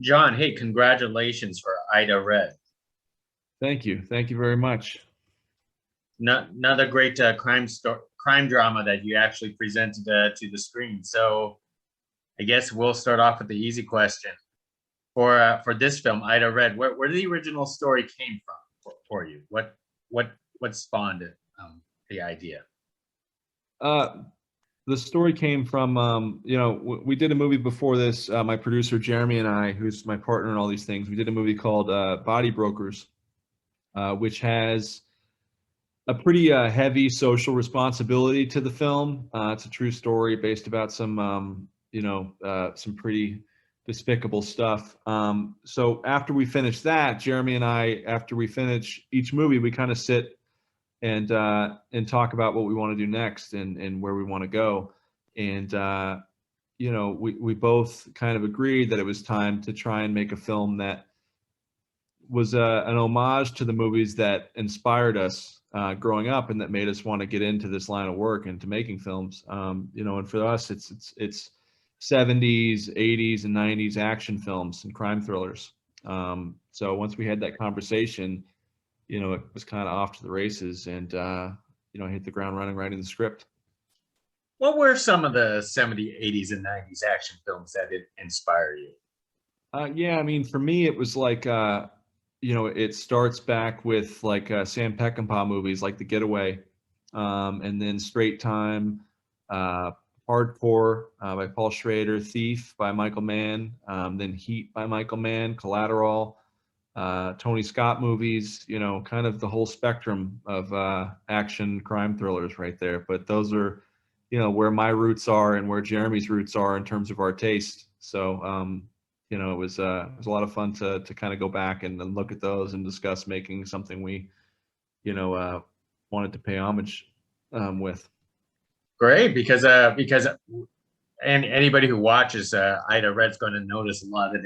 John, hey, congratulations for Ida Red. Thank you. Thank you very much. Another great crime drama that you actually presented to the screen. So I guess we'll start off with the easy question. For this film, Ida Red, where the original story came from for you? What spawned it, the idea? Uh, the story came from, we did a movie before this. My producer Jeremy and I, who's my partner in all these things, we did a movie called Body Brokers, which has a pretty heavy social responsibility to the film. It's a true story based about some pretty despicable stuff. So after we finish that, Jeremy and I, after we finish each movie, we kind of sit and talk about what we want to do next and where we want to go. And we both kind of agreed that it was time to try and make a film that was an homage to the movies that inspired us growing up and that made us want to get into this line of work and to making films. And for us, it's 70s, 80s, and 90s action films and crime thrillers. So once we had that conversation, it was kind of off to the races, and I hit the ground running writing the script. What were some of the 70s, 80s, and 90s action films that did inspire you? Yeah, I mean, for me, it was like, it starts back with like Sam Peckinpah movies like The Getaway, and then Straight Time, Hardcore by Paul Schrader, Thief by Michael Mann, then Heat by Michael Mann, Collateral, Tony Scott movies, kind of the whole spectrum of action crime thrillers right there. But those are, where my roots are and where Jeremy's roots are in terms of our taste. So, it was a lot of fun to kind of go back and look at those and discuss making something we, wanted to pay homage with. Great, because and anybody who watches Ida Red's going to notice a lot of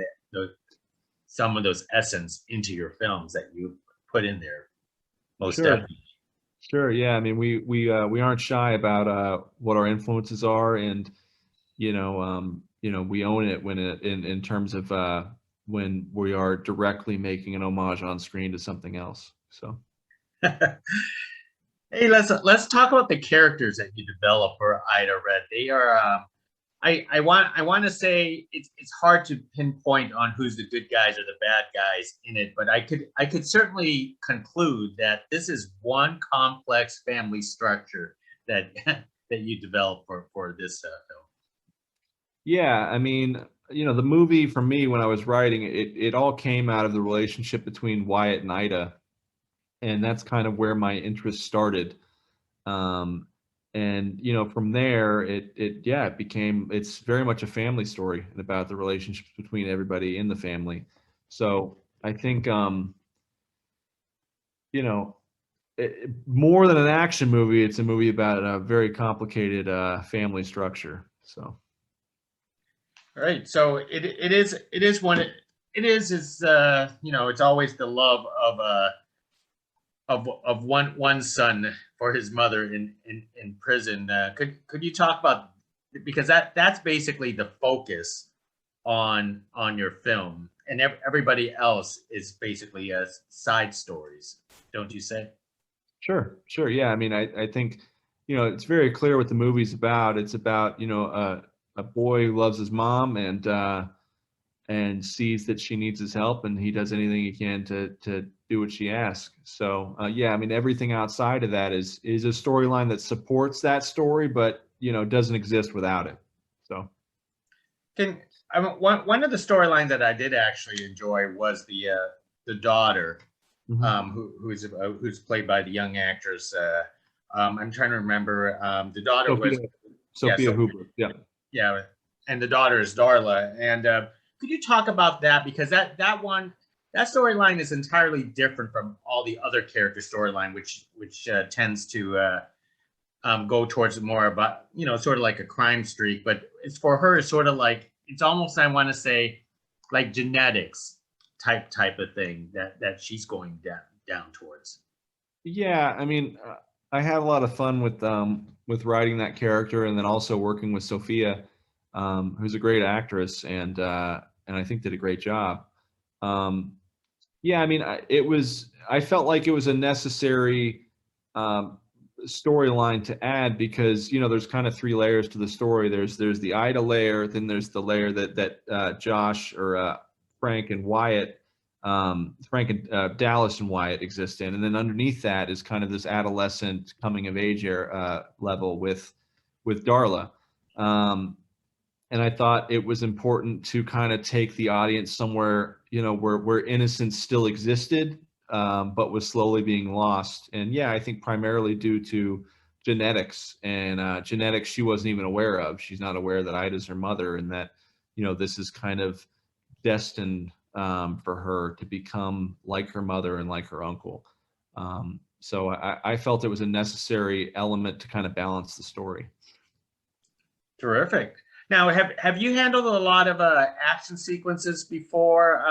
some of those essence into your films that you put in there. Most definitely. Sure. Yeah. I mean, we aren't shy about what our influences are, and we own it when in terms of when we are directly making an homage on screen to something else. So. Hey, let's talk about the characters that you develop for Ida Red. They are I want to say it's hard to pinpoint on who's the good guys or the bad guys in it, but I could certainly conclude that this is one complex family structure that that you develop for this film. Yeah, I mean, the movie for me when I was writing it all came out of the relationship between Wyatt and Ida, and that's kind of where my interest started. And from there it's very much a family story and about the relationships between everybody in the family. So I think more than an action movie, it's a movie about a very complicated family structure. So all right, so it's it's always the love of one son for his mother in prison. Could you talk about, because that's basically the focus on your film, and everybody else is basically side stories, don't you say? Sure. Yeah. I mean, I think it's very clear what the movie's about. It's about a boy who loves his mom and sees that she needs his help, and he does anything he can to do what she asks. So I mean, everything outside of that is a storyline that supports that story, but doesn't exist without it. So one of the storylines that I did actually enjoy was the daughter, who's played by the young actress. I'm trying to remember. The daughter was Sophia Hooper. Yeah, and the daughter is Darla. And could you talk about that, because that storyline is entirely different from all the other character storyline, which tends to go towards more about sort of like a crime streak, but it's for her it's sort of like, it's almost, I want to say, like genetics type of thing that she's going down towards. Yeah, I mean, I had a lot of fun with writing that character, and then also working with Sophia, who's a great actress, and and I think did a great job. Yeah, I mean, I felt like it was a necessary um, storyline to add because there's kind of three layers to the story. There's the Ida layer, then there's the layer that Josh or Frank and Wyatt, Frank and Dallas and Wyatt exist in, and then underneath that is kind of this adolescent coming of age level with Darla. And I thought it was important to kind of take the audience somewhere, where innocence still existed, but was slowly being lost. And yeah, I think primarily due to genetics and genetics she wasn't even aware of. She's not aware that Ida's her mother, and that, this is kind of destined for her to become like her mother and like her uncle. So I felt it was a necessary element to kind of balance the story. Terrific. Now, have you handled a lot of action sequences before?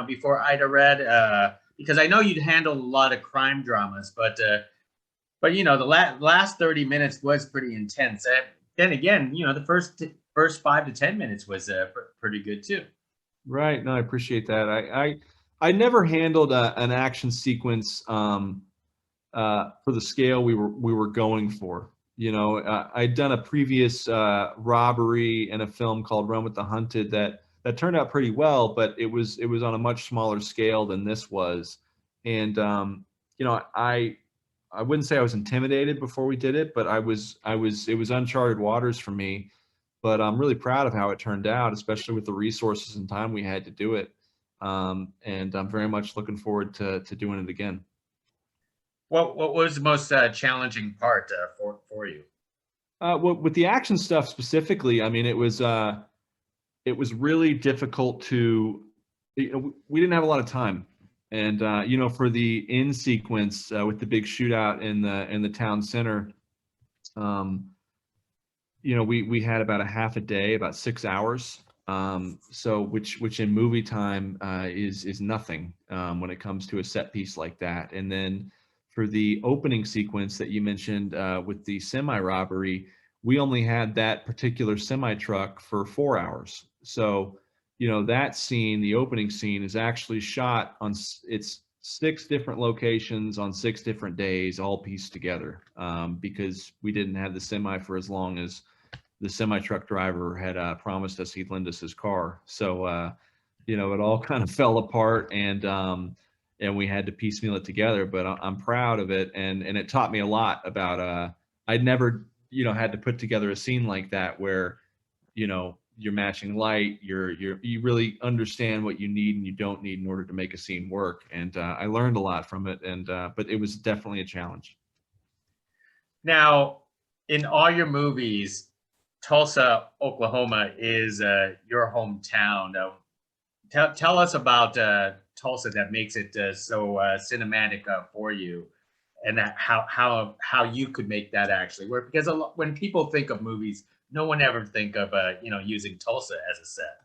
Before Ida Red, because I know you'd handled a lot of crime dramas, but the last 30 minutes was pretty intense. Then again, the first 5 to 10 minutes was pretty good too. Right. No, I appreciate that. I never handled an action sequence for the scale we were going for. I'd done a previous robbery in a film called Run with the Hunted that turned out pretty well, but it was on a much smaller scale than this was. And I wouldn't say I was intimidated before we did it, but it was uncharted waters for me. But I'm really proud of how it turned out, especially with the resources and time we had to do it. And I'm very much looking forward to doing it again. What was the most challenging part for you? Well, with the action stuff specifically, I mean, it was really difficult to. We didn't have a lot of time, and for the end sequence with the big shootout in the town center, we had about a half a day, about 6 hours. So which in movie time is nothing when it comes to a set piece like that. And then for the opening sequence that you mentioned with the semi robbery, we only had that particular semi truck for 4 hours. So that scene, the opening scene, is actually shot on it's 6 different locations on 6 different days, all pieced together, because we didn't have the semi for as long as the semi truck driver had promised us he'd lend us his car. So it all kind of fell apart, and we had to piecemeal it together. But I'm proud of it, and it taught me a lot about. I'd never had to put together a scene like that where you're matching light, you really understand what you need and you don't need in order to make a scene work. And I learned a lot from it, and but it was definitely a challenge. Now, in all your movies, Tulsa, Oklahoma is your hometown. Tell us about Tulsa that makes it so cinematic for you, and how you could make that actually work. Because when people think of movies, no one ever think of using Tulsa as a set.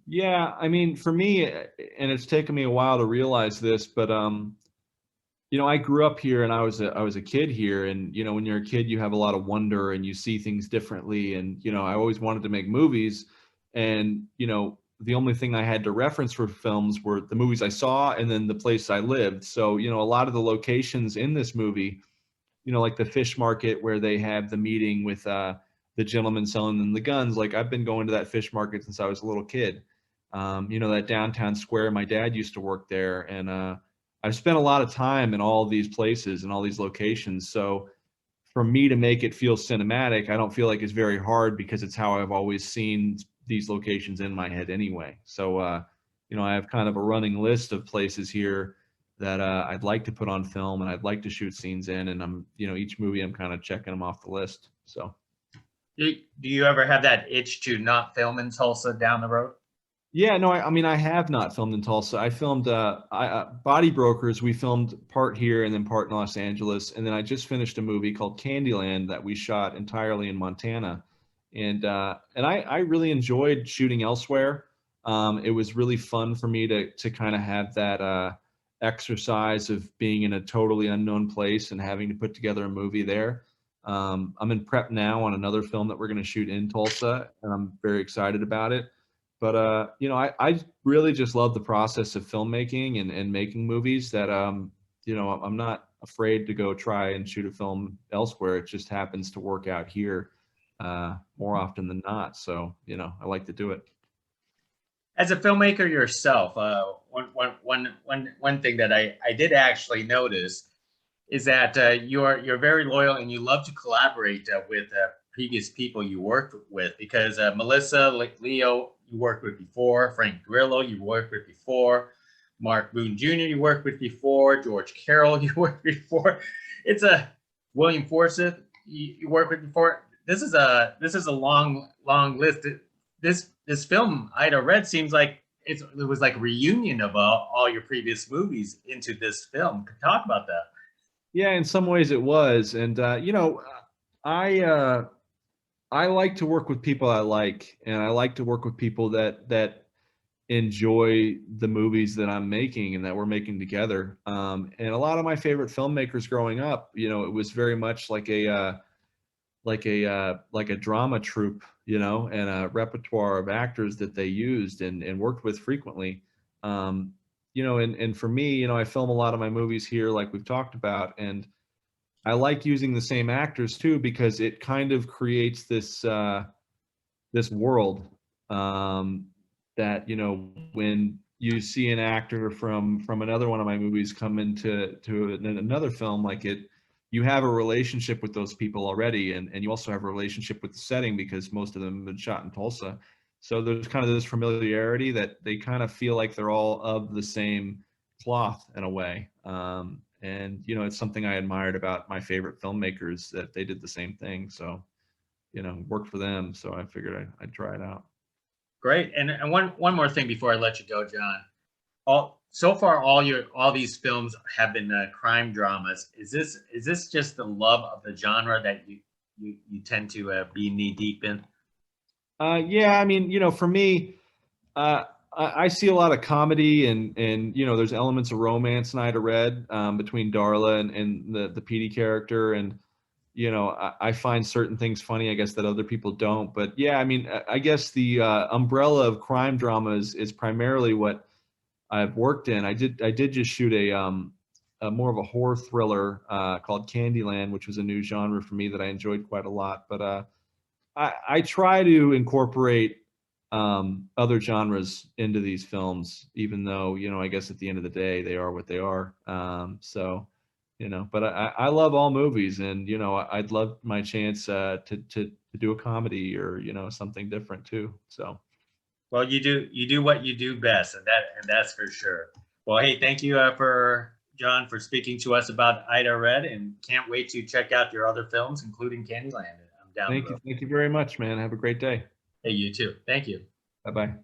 Yeah, I mean, for me, and it's taken me a while to realize this, but I grew up here and I was a kid here, and when you're a kid you have a lot of wonder and you see things differently, and I always wanted to make movies, and the only thing I had to reference for films were the movies I saw and then the place I lived. So a lot of the locations in this movie, like the fish market where they have the meeting with the gentleman selling them the guns, like I've been going to that fish market since I was a little kid. That downtown square, my dad used to work there, and I've spent a lot of time in all these places and all these locations. So for me to make it feel cinematic, I don't feel like it's very hard because it's how I've always seen these locations in my head anyway. So, I have kind of a running list of places here that I'd like to put on film and I'd like to shoot scenes in. And I'm, each movie I'm kind of checking them off the list. So. Do you ever have that itch to not film in Tulsa down the road? Yeah, no, I mean, I have not filmed in Tulsa. I filmed Body Brokers. We filmed part here and then part in Los Angeles. And then I just finished a movie called Candyland that we shot entirely in Montana. And I really enjoyed shooting elsewhere. It was really fun for me to kind of have that exercise of being in a totally unknown place and having to put together a movie there. I'm in prep now on another film that we're going to shoot in Tulsa, and I'm very excited about it. But you know, I really just love the process of filmmaking and making movies that you know, I'm not afraid to go try and shoot a film elsewhere. It just happens to work out here more often than not. So, you know, I like to do it. As a filmmaker yourself, one thing that I did actually notice is that you're very loyal and you love to collaborate with previous people you worked with, because Melissa, Leo, you worked with before, Frank Grillo, you worked with before, Mark Boone Jr., you worked with before, George Carroll, you worked with before. It's a William Forsythe, you worked with before. This is a long list. This film, Ida Red, seems like it was like a reunion of all your previous movies into this film. Talk about that. Yeah, in some ways it was. And you know, I like to work with people I like, and I like to work with people that enjoy the movies that I'm making and that we're making together. And a lot of my favorite filmmakers growing up, you know, it was very much like a drama troupe, you know, and a repertoire of actors that they used and worked with frequently. You know, and for me, you know, I film a lot of my movies here, like we've talked about, and I like using the same actors too, because it kind of creates this world that, you know, when you see an actor from another one of my movies come into another film, like it, you have a relationship with those people already, and you also have a relationship with the setting because most of them have been shot in Tulsa. So there's kind of this familiarity that they kind of feel like they're all of the same cloth in a way. And you know, it's something I admired about my favorite filmmakers, that they did the same thing. So, you know, worked for them. So I figured I'd try it out. Great. And one more thing before I let you go, John. So far, all these films have been crime dramas. Is this just the love of the genre that you tend to be knee deep in? Yeah, I mean, you know, for me, I see a lot of comedy and you know, there's elements of romance in Ida Red, between Darla and the PD character, and you know, I find certain things funny, I guess, that other people don't. But yeah, I mean, I guess the umbrella of crime dramas is primarily what I've worked in. I did just shoot a more of a horror thriller called Candyland, which was a new genre for me that I enjoyed quite a lot. But I try to incorporate other genres into these films, even though, you know, I guess at the end of the day, they are what they are. So, you know, but I love all movies, and you know, I'd love my chance to do a comedy or, you know, something different too. So Well, you do what you do best, and that's for sure. Well, hey, thank you for John for speaking to us about Ida Red, and can't wait to check out your other films, including Candyland. I'm down the road. thank you very much, man. Have a great day. Hey, you too. Thank you. Bye bye.